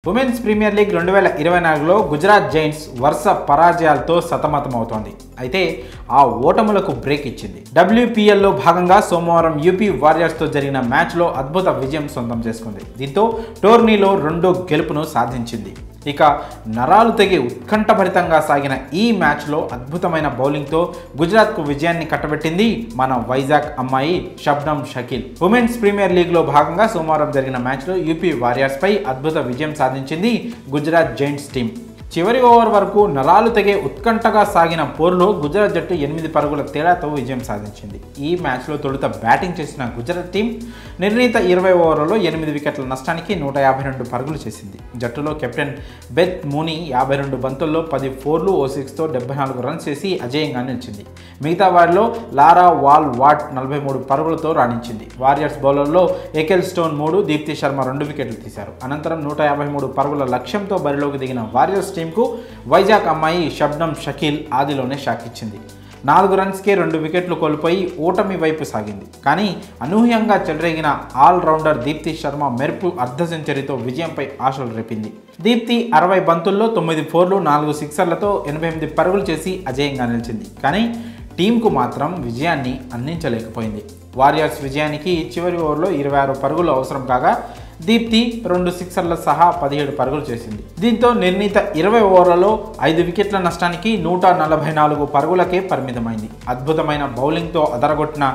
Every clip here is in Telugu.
ఉమెన్స్ ప్రీమియర్ లీగ్ 2024లో గుజరాత్ జైంట్స్ వరుస పరాజయాలతో సతమతమవుతోంది. అయితే ఆ ఓటములకు బ్రేక్ ఇచ్చింది. WPLలో భాగంగా సోమవారం యూపీ వారియర్స్తో జరిగిన మ్యాచ్లో అద్భుత విజయం సొంతం చేసుకుంది. దీంతో టోర్నీలో రెండో గెలుపును సాధించింది. ఇక నరాలు తెగి ఉత్కంఠభరితంగా సాగిన ఈ మ్యాచ్లో అద్భుతమైన బౌలింగ్తో గుజరాత్కు విజయాన్ని కట్టబెట్టింది మన వైజాగ్ అమ్మాయి షబ్నమ్ షకీల్. ఉమెన్స్ ప్రీమియర్ లీగ్లో భాగంగా సోమవారం జరిగిన మ్యాచ్లో యూపీ వారియర్స్పై అద్భుత విజయం సాధించింది గుజరాత్ జైంట్స్ టీం. చివరి ఓవర్ వరకు నరాలు తెగే ఉత్కంఠగా సాగిన పోరులో గుజరాత్ జట్టు 8 పరుగుల తేడాతో విజయం సాధించింది. ఈ మ్యాచ్లో తొలుత బ్యాటింగ్ చేసిన గుజరాత్ టీం నిర్ణీత 20 ఓవర్లలో 8 వికెట్ల నష్టానికి 152 పరుగులు చేసింది. జట్టులో కెప్టెన్ బెత్ మూనీ 52 బంతుల్లో 10 4లు ఓ 6తో 74 రన్స్ చేసి అజేయంగా నిలిచింది. మిగతా వారిలో లారా వాల్ వాట్ 43 పరుగులతో రాణించింది. వారియర్స్ బౌలర్లో ఎకెల్ స్టోన్ 3, దీప్తి శర్మ 2 వికెట్లు తీశారు. అనంతరం 153 పరుగుల లక్ష్యంతో బరిలోకి దిగిన వారియర్స్ టీంకు వైజాగ్ అమ్మాయి షబ్నమ్ షకీల్ ఆదిలోనే షాక్ ఇచ్చింది. 4 రన్స్కే 2 వికెట్లు కోల్పోయి ఓటమి వైపు సాగింది. కానీ అనూహ్యంగా చెలరేగిన ఆల్రౌండర్ దీప్తి శర్మ మెరుపు అర్ధ సెంచరీతో విజయంపై ఆశలు రేపింది. దీప్తి 60 బంతుల్లో 9 4లు 4 సిక్సర్లతో 88 పరుగులు చేసి అజేయంగా నిలిచింది. కానీ టీంకు మాత్రం విజయాన్ని అందించలేకపోయింది. వారియర్స్ విజయానికి చివరి ఓవర్లో 26 పరుగులు అవసరం కాగా దీప్తి 2 సిక్సర్ల సహా 17 పరుగులు చేసింది. దీంతో నిర్ణీత 20 ఓవర్లలో 5 వికెట్ల నష్టానికి 144 పరుగులకే పరిమితమైంది. అద్భుతమైన బౌలింగ్తో అదరగొట్టిన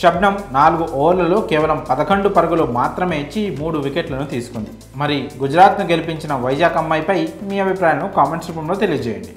షబ్నమ్ 4 ఓవర్లలో కేవలం 11 పరుగులు మాత్రమే ఇచ్చి 3 వికెట్లను తీసుకుంది. మరి గుజరాత్ను గెలిపించిన వైజాగ్ అమ్మాయిపై మీ అభిప్రాయాలను కామెంట్స్ రూపంలో తెలియజేయండి.